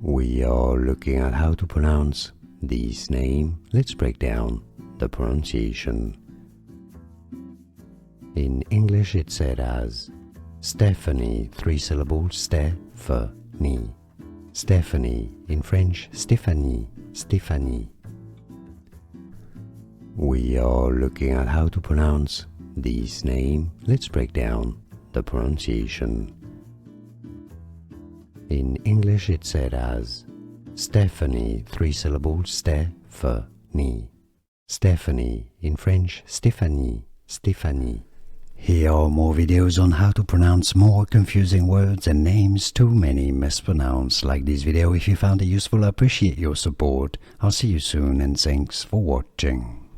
We are looking at how to pronounce this name. Let's break down the pronunciation. In English it's said as Stefanie, 3 syllables, Stefanie. Stefanie, in French, Stefanie, Stefanie. We are looking at how to pronounce this name. Let's break down the pronunciation. In English it's said as Stefanie, 3 syllables, Stefanie. Stefanie, in French, Stefanie, Stefanie. Here are more videos on how to pronounce more confusing words and names too many mispronounced. Like this video if you found it useful. I appreciate your support. I'll see you soon and thanks for watching.